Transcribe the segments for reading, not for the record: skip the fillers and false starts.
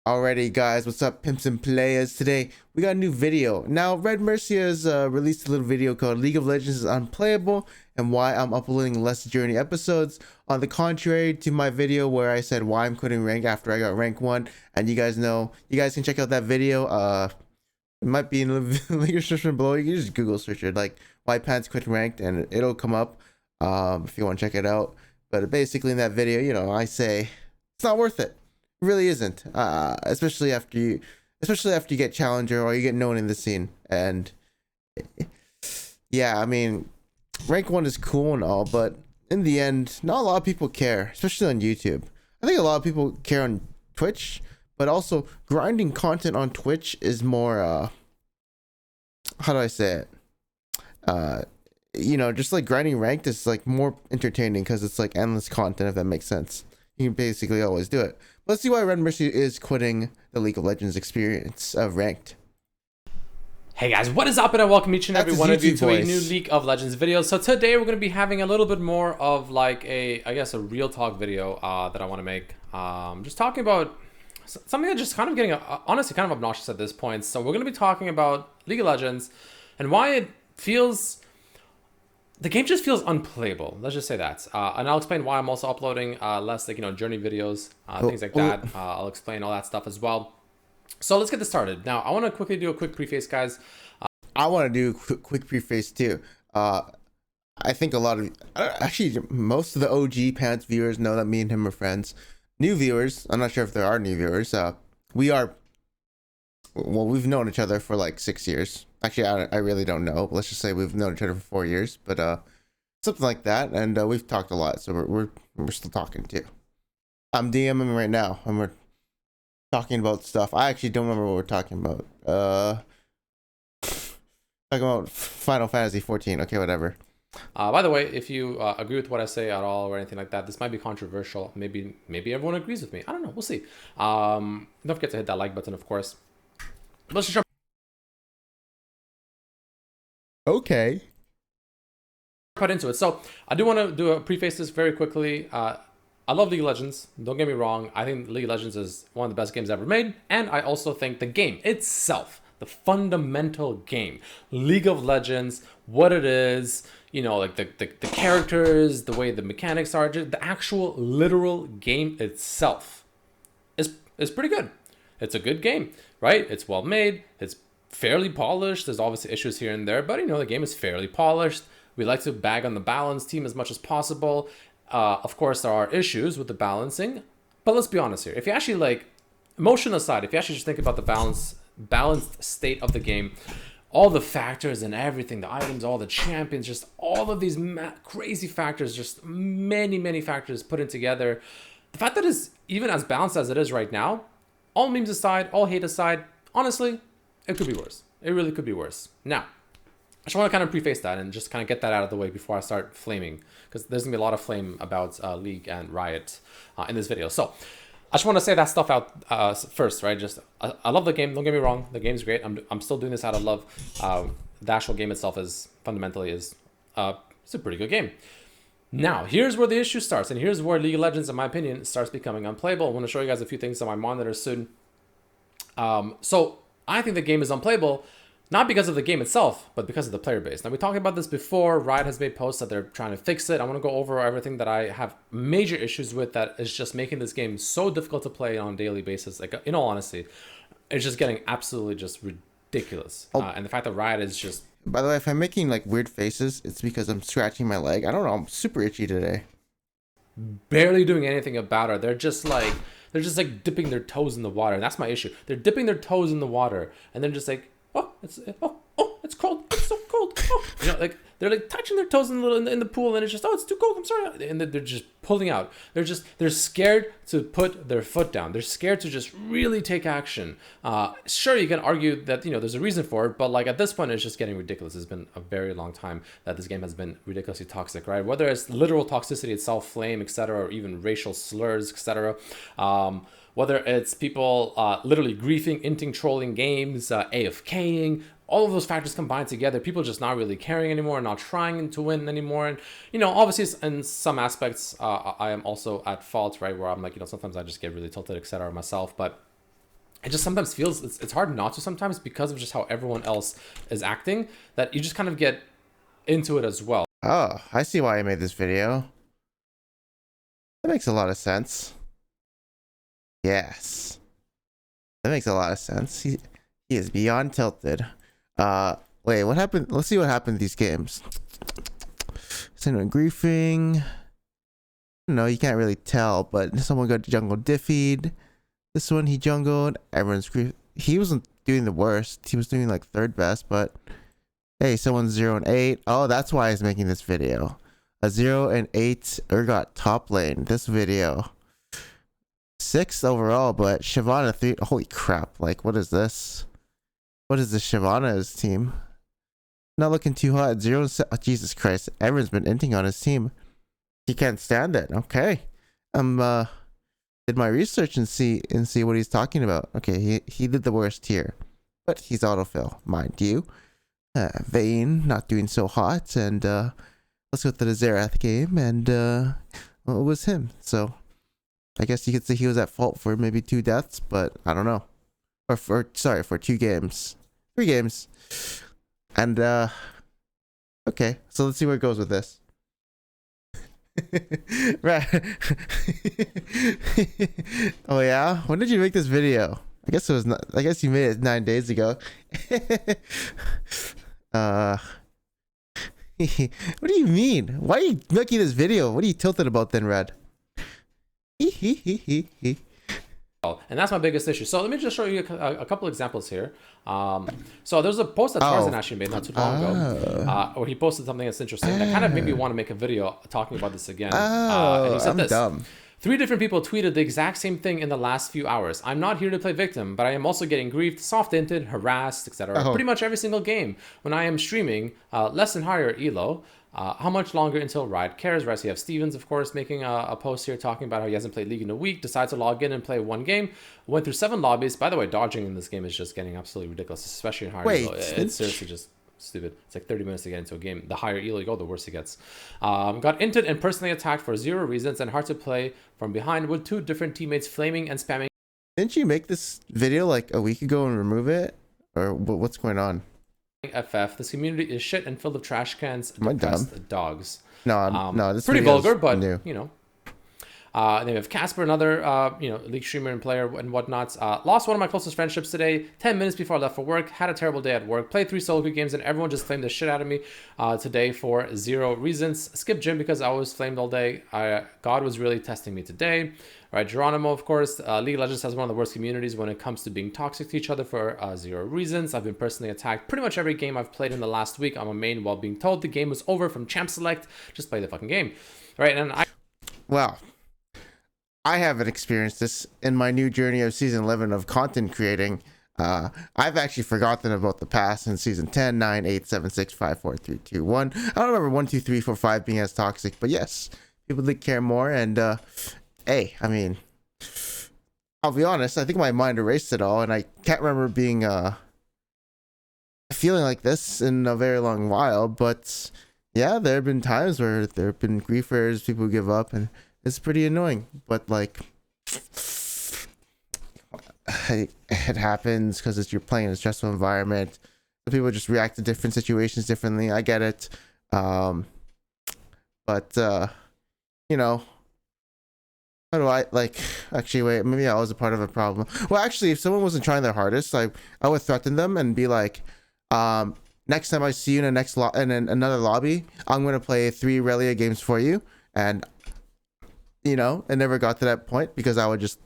Alrighty guys, what's up pimps and players? Today we got a new video. Now redmercy has released a little video called League of Legends is unplayable and why I'm uploading less journey episodes. On the contrary to my video where I said why I'm quitting rank after I got rank 1, and you guys can check out that video. It might be in the link description below. You can just Google search it like why Pants quit ranked and it'll come up if you want to check it out. But basically in that video, I say it's not worth it. Really isn't, especially after you get challenger or you get known in the scene. And yeah, I mean, rank 1 is cool and all, but in the end not a lot of people care, especially on YouTube. I think a lot of people care on Twitch, but also grinding content on Twitch is more how do I say it, just like grinding ranked is like more entertaining because it's like endless content, if that makes sense. You can basically always do it. Let's see why redmercy is quitting the League of Legends experience of ranked. Hey guys, what is up, and I welcome each and every one of you to a new League of Legends video. So today we're going to be having a little bit more of like a real talk video that I want to make. Just talking about something that just kind of getting honestly kind of obnoxious at this point. So we're going to be talking about League of Legends and why it feels... the game just feels unplayable. Let's just say that. And I'll explain why I'm also uploading less journey videos, things like that. I'll explain all that stuff as well. So let's get this started. Now, I want to quickly do a quick preface, guys. I want to do a quick preface too. I think a lot of, actually most of the OG Pants viewers know that me and him are friends. New viewers, I'm not sure if there are new viewers. We've known each other for like 6 years. Actually, I really don't know. Let's just say we've known each other for 4 years, but something like that. And we've talked a lot, so we're still talking too. I'm DMing right now, and we're talking about stuff. I actually don't remember what we're talking about. Talking about Final Fantasy 14. Okay, whatever. By the way, if you agree with what I say at all or anything like that, this might be controversial. Maybe everyone agrees with me. I don't know. We'll see. Don't forget to hit that like button, of course. Let's just jump right into it. So I do want to do a preface this very quickly. I love League of Legends. Don't get me wrong. I think League of Legends is one of the best games ever made. And I also think the game itself, the fundamental game, League of Legends, what it is, like the characters, the way the mechanics are, just the actual literal game itself is pretty good. It's a good game, right? It's well made. It's fairly polished. There's obviously issues here and there, but the game is fairly polished. We like to bag on the balance team as much as possible. Of course, there are issues with the balancing, but let's be honest here. If you actually emotion aside, if you actually just think about the balanced state of the game, all the factors and everything, the items, all the champions, just all of these crazy factors, just many factors put in together. The fact that it's even as balanced as it is right now, all memes aside, all hate aside, honestly, it could be worse. It really could be worse. Now, I just want to kind of preface that and just kind of get that out of the way before I start flaming, because there's going to be a lot of flame about League and Riot in this video. So I just want to say that stuff out first, right? I love the game. Don't get me wrong. The game's great. I'm still doing this out of love. The actual game itself is fundamentally it's a pretty good game. Now, here's where the issue starts, and here's where League of Legends, in my opinion, starts becoming unplayable. I want to show you guys a few things on my monitor soon. So I think the game is unplayable, not because of the game itself, but because of the player base. Now, we talked about this before. Riot has made posts that they're trying to fix it. I want to go over everything that I have major issues with that is just making this game so difficult to play on a daily basis. Like, in all honesty, it's just getting absolutely just ridiculous. And the fact that Riot is just... By the way, if I'm making weird faces, it's because I'm scratching my leg. I don't know. I'm super itchy today. Barely doing anything about it. They're just dipping their toes in the water. And that's my issue. They're dipping their toes in the water and then just like, it's cold. It's so cold. Oh. They're touching their toes in the pool, and it's just, it's too cold. I'm sorry. And they're just pulling out. They're scared to put their foot down. They're scared to just really take action. Sure, you can argue that there's a reason for it, but at this point, it's just getting ridiculous. It's been a very long time that this game has been ridiculously toxic, right? Whether it's literal toxicity itself, flame, etc., or even racial slurs, etc. Whether it's people literally griefing, inting, trolling games, AFKing, all of those factors combined together, people just not really caring anymore, not trying to win anymore. And, obviously in some aspects, I am also at fault, right? Where I'm sometimes I just get really tilted, etc. myself. But it just sometimes feels it's hard not to sometimes because of just how everyone else is acting, that you just kind of get into it as well. Oh, I see why I made this video. That makes a lot of sense. Yes. That makes a lot of sense. He is beyond tilted. Wait, what happened? Let's see what happened in these games. Is anyone griefing? No, you can't really tell, but someone got jungle diffied. This one he jungled. Everyone's grief. He wasn't doing the worst. He was doing like third best, but hey, someone's 0 and 8. Oh, that's why he's making this video. A 0 and 8 got top lane. This video. 6th overall, but Shyvana 3. Holy crap. Like, what is this? What is this Shyvana's team? Not looking too hot. 0 and 7. Oh, Jesus Christ. Everyone's been inting on his team. He can't stand it. Okay. Did my research and see what he's talking about. Okay, he did the worst here. But he's autofill, mind you. Vayne not doing so hot, and let's go to the Xerath game, and well, it was him. So I guess you could say he was at fault for maybe 2 deaths, but I don't know. Or for 2 games. 3 games. And okay, so let's see where it goes with this. Right. Oh yeah, when did you make this video? I guess it was not, I guess you made it 9 days ago. What do you mean? Why are you making this video? What are you tilted about then, Red? And that's my biggest issue. So let me just show you a couple examples here. So there's a post that Tarzan actually made not too long ago, where he posted something that's interesting that kind of made me want to make a video talking about this again. And he said dumb. 3 different people tweeted the exact same thing in the last few hours. I'm not here to play victim, but I am also getting griefed, soft-inted, harassed, etc. Pretty much every single game when I am streaming less than higher elo. How much longer until Riot cares? Right, so you have Stevens, of course, making a post here talking about how he hasn't played League in a week, decides to log in and play 1 game, went through 7 lobbies. By the way, dodging in this game is just getting absolutely ridiculous, especially in higher elo. It's seriously just stupid. It's like 30 minutes to get into a game. The higher elo you go, the worse it gets. Got inted and personally attacked for 0 reasons and hard to play from behind with 2 different teammates flaming and spamming. Didn't you make this video like a week ago and remove it? Or what's going on? FF. This community is shit and filled with trash cans. Depressed dogs. No, this pretty vulgar, but new. You know. Then we have Casper, another League streamer and player and whatnot. Lost one of my closest friendships today. 10 minutes before I left for work. Had a terrible day at work. Played 3 solo queue games and everyone just flamed the shit out of me today for 0 reasons. Skipped gym because I was flamed all day. God was really testing me today. Right, Geronimo, of course. League of Legends has one of the worst communities when it comes to being toxic to each other for 0 reasons. I've been personally attacked pretty much every game I've played in the last week on my main while being told the game was over from champ select. Just play the fucking game. Right, and Wow. I haven't experienced this in my new journey of season 11 of content creating. I've actually forgotten about the past in season 10, 9, 8, 7, 6, 5, 4, 3, 2, 1. I don't remember 1, 2, 3, 4, 5 being as toxic, but yes, people did care more. And hey, I mean, I'll be honest, I think my mind erased it all, and I can't remember being feeling like this in a very long while. But yeah, there have been times where there have been griefers, people who give up, and it's pretty annoying, but like it happens because you're playing in a stressful environment. People just react to different situations differently. I get it, but you know, how do I like? Actually, wait, maybe I was a part of a problem. Well, actually, if someone wasn't trying their hardest, I would threaten them and be like, next time I see you in another lobby, I'm gonna play 3 Relia games for you, and you know, it never got to that point because I would just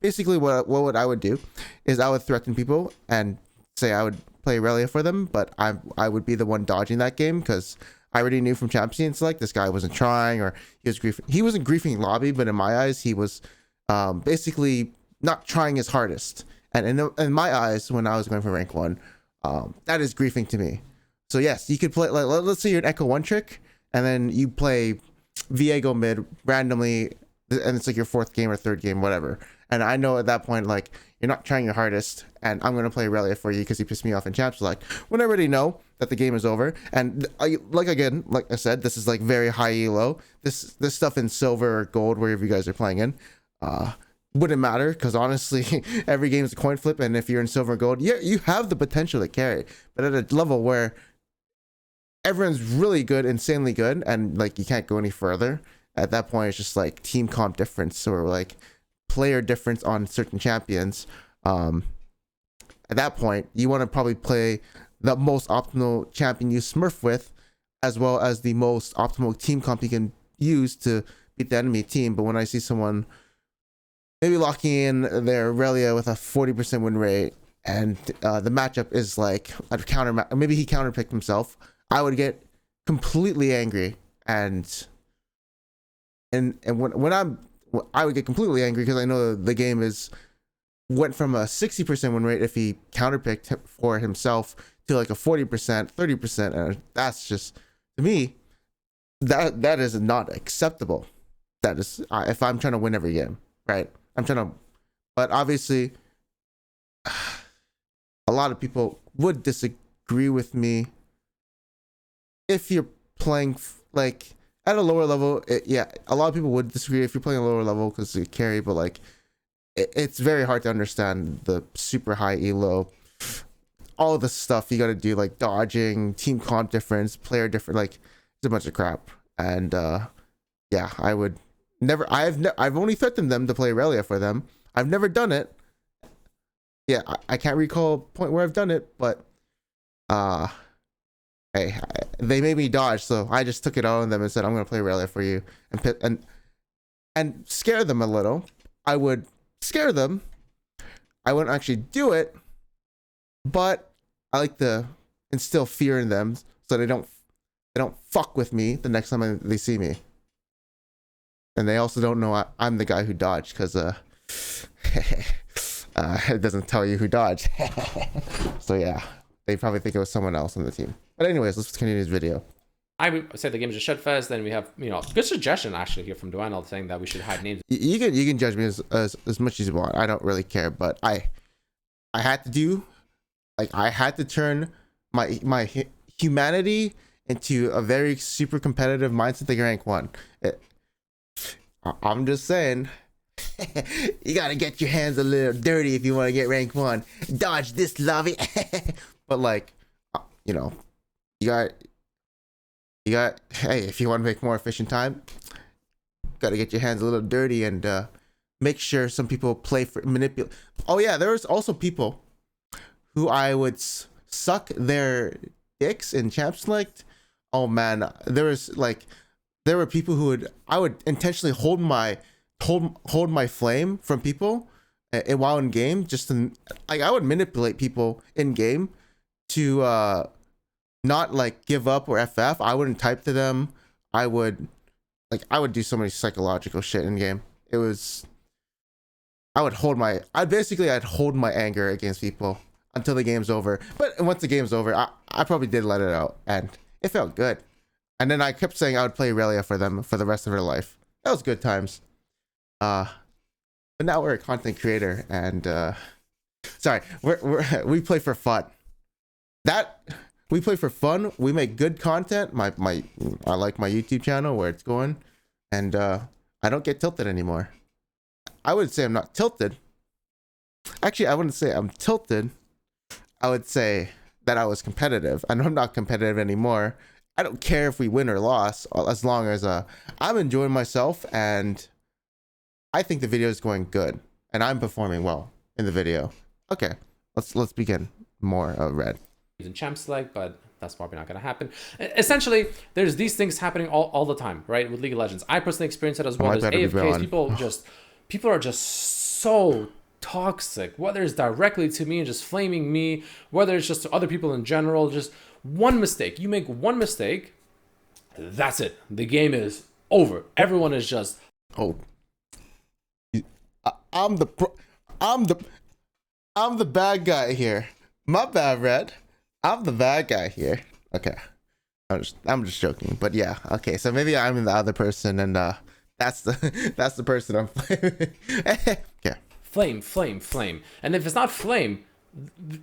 basically what I would do is I would threaten people and say I would play Relia for them, but I would be the one dodging that game because I already knew from Champions Select this guy wasn't trying, or he was griefing. He wasn't griefing lobby, but in my eyes he was basically not trying his hardest. And in my eyes, when I was going for rank 1, that is griefing to me. So yes, you could play like let's say you're an Echo 1 trick, and then you play Viego mid randomly. And it's like your 4th game or 3rd game, whatever. And I know at that point, like, you're not trying your hardest, and I'm going to play Relia for you because you pissed me off in champs. Like, when I already know that the game is over, and like I said, this is like very high elo. This stuff in silver or gold, wherever you guys are playing in. wouldn't matter because honestly, every game is a coin flip, and if you're in silver and gold, yeah, you have the potential to carry. But at a level where everyone's really good, insanely good, and like you can't go any further, at that point it's just like team comp difference or like player difference on certain champions. At that point, you want to probably play the most optimal champion you smurf with, as well as the most optimal team comp you can use to beat the enemy team. But when I see someone maybe locking in their Aurelia with a 40% win rate, and the matchup is like a maybe he counterpicked himself, I would get completely angry, and I would get completely angry because I know the game went from a 60% win rate if he counterpicked for himself to like a 40%, 30%, and that's just, to me, that is not acceptable. That is, if I'm trying to win every game, right? But obviously, a lot of people would disagree with me if you're playing like at a lower level. Yeah, a lot of people would disagree if you're playing a lower level because you carry, but like it's very hard to understand the super high elo, all the stuff you got to do, like dodging, team comp difference, player different, like it's a bunch of crap. And yeah, I would never. I've only threatened them to play Aurelia for them. I've never done it. Yeah, I can't recall a point where I've done it, but hey, they made me dodge, so I just took it out on them and said, I'm gonna play Aurelia for you, and scare them a little. I would scare them. I wouldn't actually do it, but I like to instill fear in them so they don't fuck with me the next time they see me. And they also don't know I'm the guy who dodged, because it doesn't tell you who dodged. So yeah, they probably think it was someone else on the team. But anyways, let's continue this video. I would say the game is a shit fest. Then we have, good suggestion actually here from Duanel saying that we should hide names. You can judge me as much as you want. I don't really care, but I had to do, like, I had to turn my humanity into a very super competitive mindset to rank 1. I'm just saying, you gotta get your hands a little dirty if you want to get rank 1. Dodge this, lovey. But like, you got, hey, if you want to make more efficient time, gotta get your hands a little dirty and make sure some people play for manipulate. Oh yeah, there was also people who I would suck their dicks in champ select. Oh man, there were people who I would intentionally hold my flame from people while in game, just to, like, I would manipulate people in game to not like give up or FF. I wouldn't type to them. I would do so many psychological shit in game. I'd hold my anger against people until the game's over. But once the game's over, I probably did let it out, and it felt good. And then I kept saying I would play Aurelia for them for the rest of her life. That was good times. But now we're a content creator, and sorry, we play for fun. We play for fun. We make good content. I like my YouTube channel where it's going, and I don't get tilted anymore. I would say I'm not tilted. Actually, I wouldn't say I'm tilted. I would say that I was competitive, and I'm not competitive anymore. I don't care if we win or loss, as long as I'm enjoying myself, and I think the video is going good, and I'm performing well in the video. Okay, let's begin more Red. In champ select, but that's probably not going to happen. Essentially, there's these things happening all the time, right? With League of Legends, I personally experience it as well. There's AFKs. People are just so toxic, whether it's directly to me and just flaming me, whether it's just to other people in general. Just one mistake, you make one mistake, that's it. The game is over. Everyone is just, I'm the bad guy here. My bad, Red. I'm the bad guy here. Okay, I'm just joking, but yeah. Okay, so maybe I'm the other person, and that's the person I'm playing. Yeah. Flame. And if it's not flame,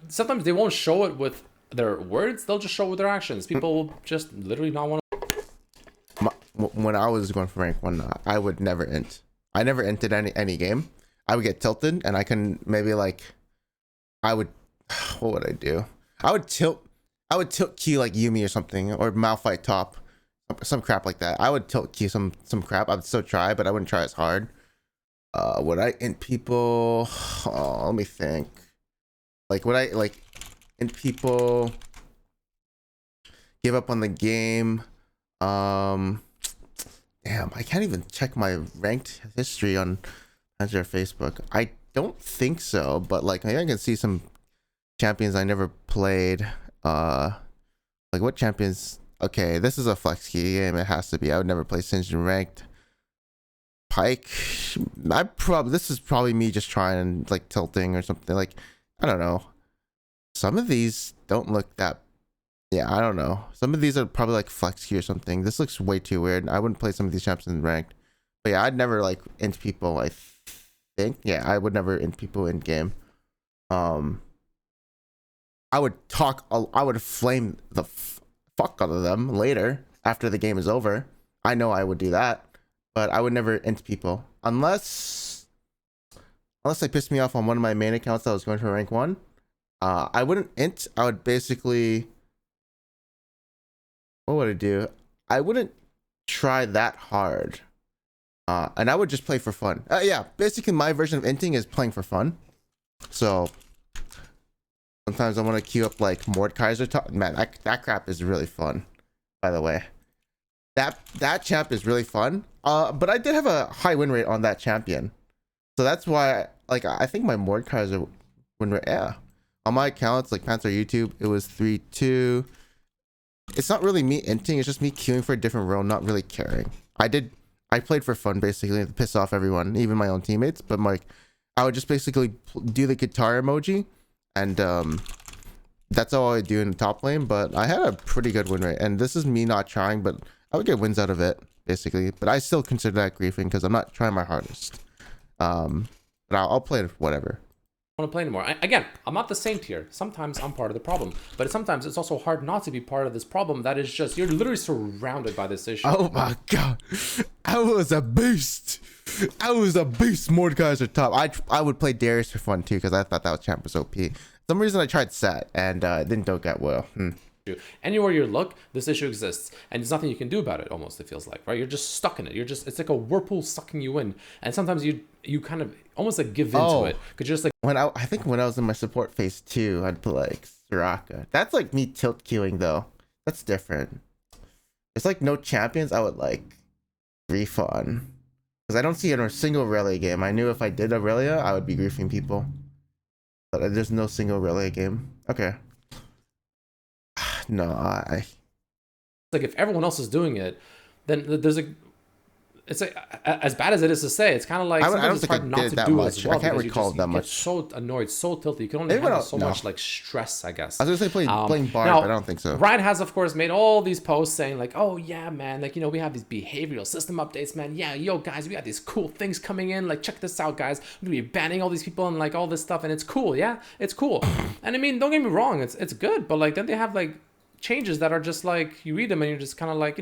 sometimes they won't show it with their words. They'll just show it with their actions. People will just literally not want to. When I was going for rank 1, I would never int. I never entered any game. I would get tilted, and I can maybe like, I would, what would I do? I would tilt Q like Yumi or something, or Malphite top, some crap like that. I would tilt Q some crap. I would still try, but I wouldn't try as hard. Would I int people? Oh, let me think. Like, would I like int people? Give up on the game? Damn, I can't even check my ranked history on Azure Facebook. I don't think so, but like maybe I can see some champions I never played. Like what champions? Okay, this is a flex key game. It has to be. I would never play Singed in ranked. Pike. This is probably me just trying and like tilting or something. Like I don't know. Some of these don't look that. Yeah, I don't know. Some of these are probably like flex key or something. This looks way too weird. I wouldn't play some of these champions in ranked. But yeah, I'd never like int people. I think. Yeah, I would never int people in game. I would flame the fuck out of them later after the game is over. I know I would do that, but I would never int people unless they pissed me off on one of my main accounts that was going for rank 1. I wouldn't int. I would basically, what would I do? I wouldn't try that hard, and I would just play for fun. Yeah, basically my version of inting is playing for fun. So sometimes I want to queue up like Mordekaiser top. Man, that crap is really fun. By the way, that champ is really fun. But I did have a high win rate on that champion, so that's why like I think my Mordekaiser win rate. Yeah, on my accounts like Panther YouTube, it was 3-2. It's not really me inting. It's just me queuing for a different role, not really caring. I played for fun basically to piss off everyone, even my own teammates. But like, I would just basically do the guitar emoji. And that's all I do in the top lane, but I had a pretty good win rate, and this is me not trying, but I would get wins out of it basically. But I still consider that griefing because I'm not trying my hardest. But I'll play it whatever. I don't want to play anymore. Again, I'm not the saint here. Sometimes I'm part of the problem, but sometimes it's also hard not to be part of this problem. That is just, you're literally surrounded by this issue. Oh my god, I was a beast. Mordekaiser top. I would play Darius for fun too because I thought that champ was OP. Some reason I tried Set and it didn't go get well. Anywhere you look, this issue exists, and there's nothing you can do about it. Almost, it feels like, right? You're just stuck in it. It's like a whirlpool sucking you in, and sometimes you kind of almost like give into it because you're just like. I think when I was in my support phase 2, I'd put like Soraka. That's like me tilt queuing though. That's different. It's like no champions. I would like refund because I don't see it in a single Aurelia game. I knew if I did Aurelia, I would be griefing people, but there's no single Aurelia game. Okay. No, like if everyone else is doing it, then there's a. It's like as bad as it is to say, it's kind of like sometimes it's hard not to do as well. I can't recall that much. So annoyed, so tilted. You can only handle so much like stress, I guess. I was gonna say playing Bard, but I don't think so. Riot has, of course, made all these posts saying like, "Oh yeah, man, like we have these behavioral system updates, man. Yeah, yo guys, we got these cool things coming in. Like check this out, guys. We're gonna be banning all these people and like all this stuff, and it's cool. Yeah, it's cool. And I mean, don't get me wrong, it's good, but like then they have like changes that are just like you read them and you're just kind of like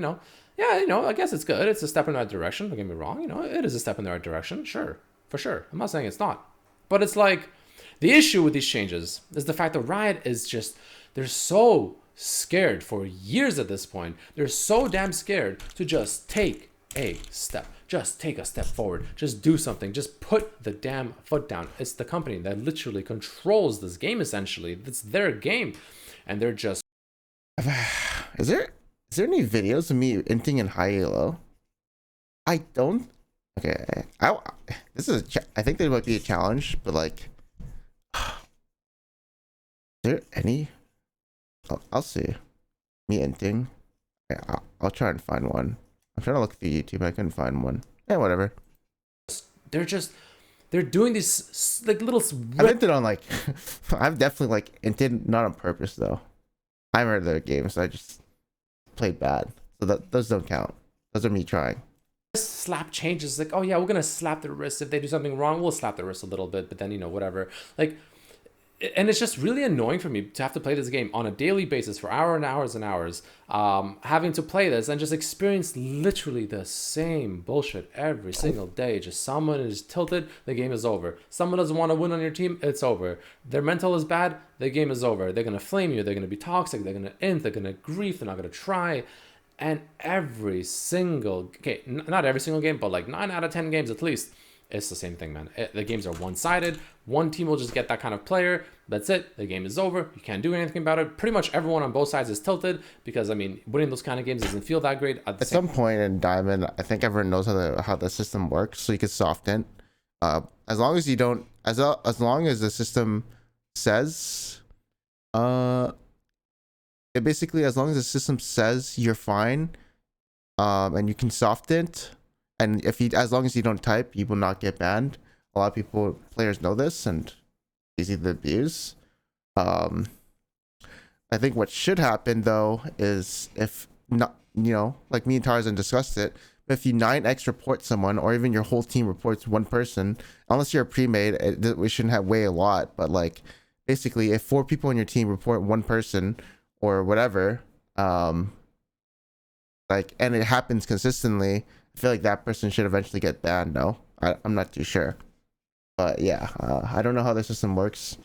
yeah, I guess it's good. It's a step in the right direction. Don't get me wrong. It is a step in the right direction. Sure, for sure. I'm not saying it's not. But it's like the issue with these changes is the fact that Riot is just, they're so scared for years at this point. They're so damn scared to just take a step. Just take a step forward. Just do something. Just put the damn foot down. It's the company that literally controls this game, essentially. It's their game. And they're just... Is there any videos of me inting in high elo? I don't. Okay, I think there might be a challenge, but like, is there any? I'll see. Me inting. Yeah, I'll try and find one. I'm trying to look through YouTube. I couldn't find one. Yeah, whatever. They're doing these like little. I've inted on like, I've definitely like inted not on purpose though. I haven't heard their games. I just played bad, so those don't count. Those are me trying. Slap changes like, oh yeah, we're gonna slap their wrist if they do something wrong. We'll slap their wrist a little bit, but then whatever. Like and it's just really annoying for me to have to play this game on a daily basis for hours and hours and hours, having to play this and just experience literally the same bullshit every single day. Just someone is tilted, the game is over. Someone doesn't want to win on your team, it's over. Their mental is bad, the game is over. They're going to flame you, they're going to be toxic, they're going to int, they're going to grief, they're not going to try. And every single game, not every single game, but like 9 out of 10 games at least, it's the same thing, man. The games are one-sided. One team will just get that kind of player. That's it. The game is over. You can't do anything about it. Pretty much everyone on both sides is tilted because, I mean, winning those kind of games doesn't feel that great. At some point in Diamond, I think everyone knows how the system works, so you can soften. As long as you don't, as long as the system says, it basically, as long as the system says you're fine, and you can soften it. And as long as you don't type, you will not get banned. A lot of players know this, and easy to abuse. I think what should happen though is if not, like me and Tarzan discussed it. If you 9x report someone, or even your whole team reports one person, unless you're a pre-made, we shouldn't have way a lot. But like, basically, if 4 people on your team report one person or whatever, and it happens consistently, I feel like that person should eventually get banned. No, I'm not too sure, but yeah, I don't know how the system works.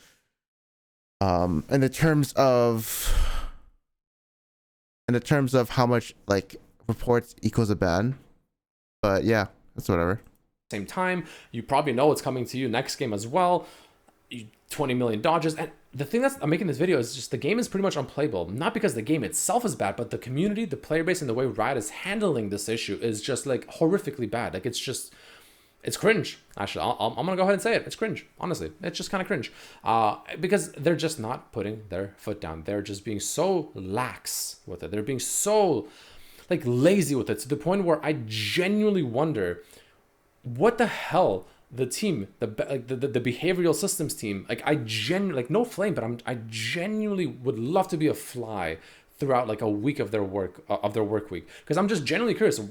In the terms of how much like reports equals a ban, but yeah, that's whatever. Same time, you probably know what's coming to you next game as well. 20 million dodges. And the thing that's I'm making this video is just the game is pretty much unplayable. Not because the game itself is bad, but the community, the player base, and the way Riot is handling this issue is just like horrifically bad. Like it's cringe. Actually, I'm gonna go ahead and say it. It's cringe. Honestly, it's just kind of cringe. Because they're just not putting their foot down. They're just being so lax with it. They're being so like lazy with it to the point where I genuinely wonder what the hell the team, the behavioral systems team, like I genuinely, like no flame, but I genuinely would love to be a fly throughout like a week of their work week, because I'm just genuinely curious,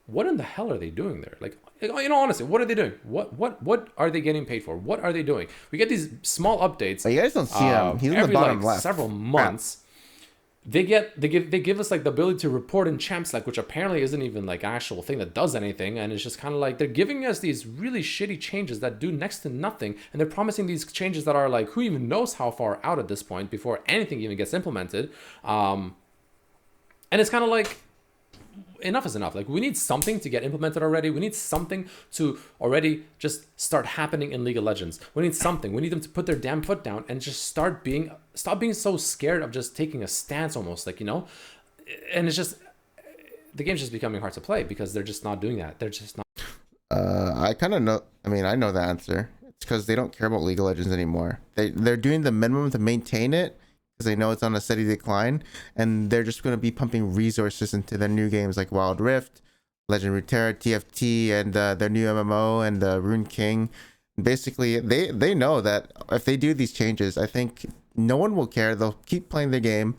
what in the hell are they doing there? Like, honestly, what are they doing? What are they getting paid for? What are they doing? We get these small updates. But you guys don't see him. He's in the bottom left. Several months. They give us like the ability to report in champs, like, which apparently isn't even like an actual thing that does anything, and it's just kind of like they're giving us these really shitty changes that do next to nothing, and they're promising these changes that are like, who even knows how far out at this point before anything even gets implemented. And it's kind of like, enough is enough. Like, we need something to get implemented already. We need something to already just start happening in League of Legends. We need something. We need them to put their damn foot down and just stop being so scared of just taking a stance, almost, like, and it's just, the game's just becoming hard to play because they're just not doing that. They're just not. I kind of know. I mean, I know the answer. It's because they don't care about League of Legends anymore. They're doing the minimum to maintain it, because they know it's on a steady decline, and they're just going to be pumping resources into their new games like Wild Rift, Legend Runeterra, TFT, and their new MMO and Rune King. Basically, they know that if they do these changes, I think no one will care. They'll keep playing their game.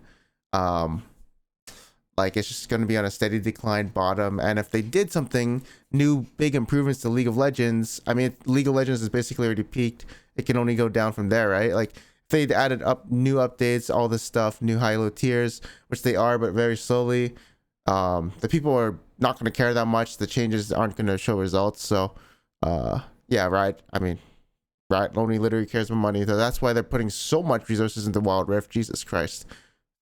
Like, it's just going to be on a steady decline bottom. And if they did something new, big improvements to League of Legends, I mean, League of Legends is basically already peaked. It can only go down from there, right? Like, they'd added up new updates, all this stuff, new high-low tiers, which they are, but very slowly. The people are not going to care that much. The changes aren't going to show results. So, yeah, Riot only literally cares about money. So that's why they're putting so much resources into Wild Rift. Jesus Christ.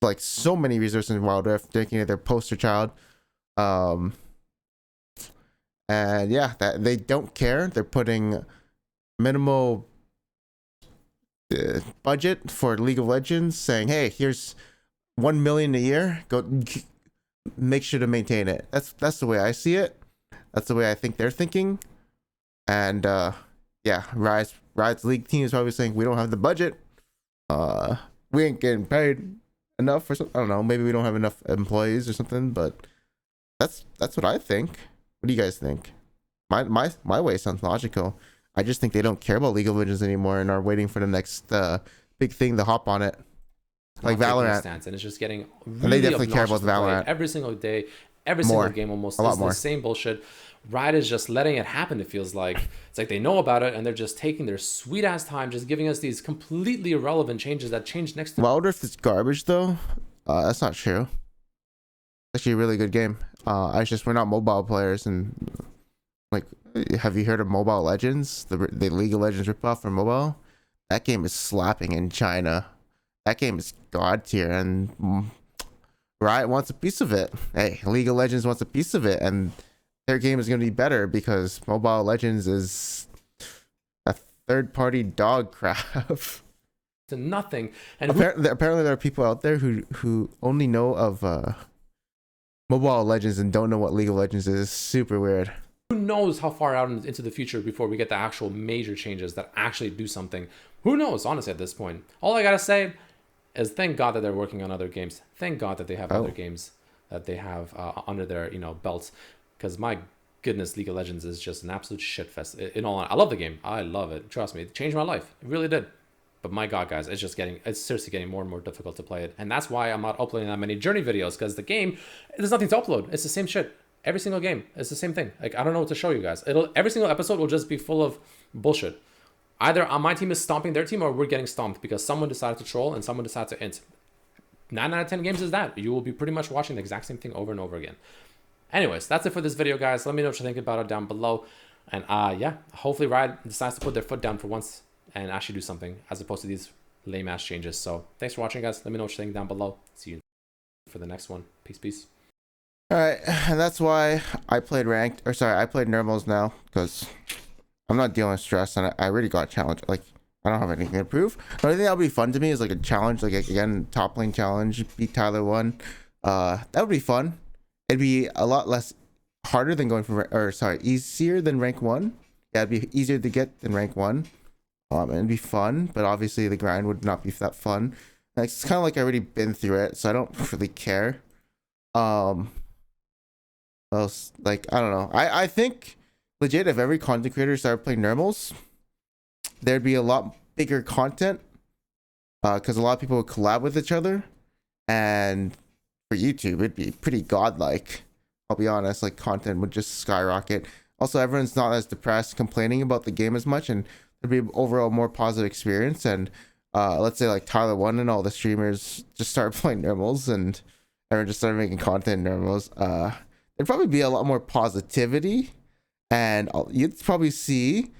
Like, so many resources in Wild Rift, making it their poster child. And yeah, that they don't care. They're putting minimal budget for League of Legends, saying, hey, here's 1 million a year, go make sure to maintain it. That's the way I see it. That's the way I think they're thinking. And yeah, Riot's league team is probably saying, we don't have the budget, we ain't getting paid enough or something. I don't know, maybe we don't have enough employees or something, but that's what I think. What do you guys think? My way sounds logical. I just think they don't care about League of Legends anymore and are waiting for the next big thing to hop on it, like Valorant. Stance, and it's just getting really and they definitely care about Valorant every single day, every single game almost. A lot more. The same bullshit. Riot is just letting it happen. It feels like it's like they know about it and they're just taking their sweet ass time, just giving us these completely irrelevant changes that change next to. Well, I wonder if it's garbage though. That's not true. It's actually a really good game. I just we're not mobile players, and like, have you heard of Mobile Legends? The League of Legends ripoff for mobile. That game is slapping in China. That game is god tier, and Riot wants a piece of it. Hey, League of Legends wants a piece of it, and their game is going to be better because Mobile Legends is a third-party dog crap. To nothing. And apparently there are people out there who only know of Mobile Legends and don't know what League of Legends is. It's super weird. Who knows how far out into the future before we get the actual major changes that actually do something? Who knows, honestly, at this point. All I gotta say is thank God that they're working on other games. Thank God that they have other games that they have under their belts. Because my goodness, League of Legends is just an absolute shitfest. In all, I love the game. I love it. Trust me, it changed my life. It really did. But my God, guys, it's seriously getting more and more difficult to play it. And that's why I'm not uploading that many journey videos, because the game, there's nothing to upload. It's the same shit. Every single game, it's the same thing. Like, I don't know what to show you guys. Every single episode will just be full of bullshit. Either my team is stomping their team or we're getting stomped because someone decided to troll and someone decided to int. 9 out of 10 games is that. You will be pretty much watching the exact same thing over and over again. Anyways, that's it for this video, guys. Let me know what you think about it down below. And yeah, hopefully Riot decides to put their foot down for once and actually do something as opposed to these lame ass changes. So thanks for watching, guys. Let me know what you think down below. See you for the next one. Peace. All right, and that's why I played ranked, or sorry, I played normals now, because I'm not dealing with stress, and I already got challenged. Like, I don't have anything to prove. The only thing that would be fun to me is like a challenge, like again, top lane challenge, beat Tyler 1. That would be fun. It'd be a lot less harder than going for, or sorry, easier than rank 1. Yeah, it'd be easier to get than rank 1. And it'd be fun, but obviously the grind would not be that fun. Like, it's kind of like I already been through it, so I don't really care. Else, like, I don't know. I think legit, if every content creator started playing normals, there'd be a lot bigger content, because a lot of people would collab with each other, and for YouTube it'd be pretty godlike. I'll be honest, like, content would just skyrocket. Also, everyone's not as depressed complaining about the game as much, and there'd be overall more positive experience. And let's say like Tyler 1 and all the streamers just started playing normals, and everyone just started making content in normals. There'd probably be a lot more positivity, and you'd probably see,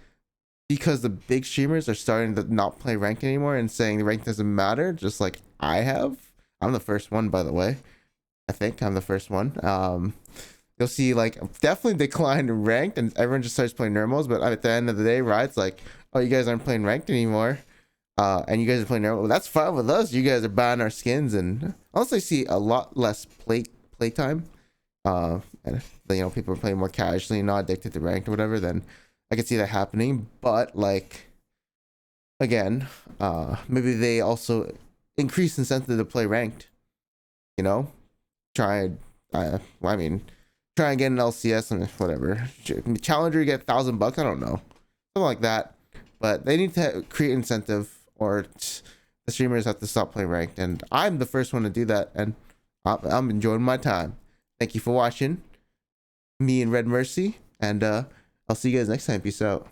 because the big streamers are starting to not play ranked anymore and saying the rank doesn't matter, just like I have. I'm the first one, by the way. I think I'm the first one. You'll see like definitely decline in ranked, and everyone just starts playing normals. But at the end of the day, Riot's like, oh, you guys aren't playing ranked anymore, and you guys are playing normal. Well, that's fine with us. You guys are buying our skins, and honestly, see a lot less playtime. And people are playing more casually, not addicted to ranked or whatever, then I could see that happening. But like, again, maybe they also increase incentive to play ranked, try and get an LCS and whatever, challenger, get $1,000, I don't know, something like that. But they need to create incentive, or the streamers have to stop playing ranked, and I'm the first one to do that, and I'm enjoying my time. Thank you for watching me and redmercy, and I'll see you guys next time. Peace out.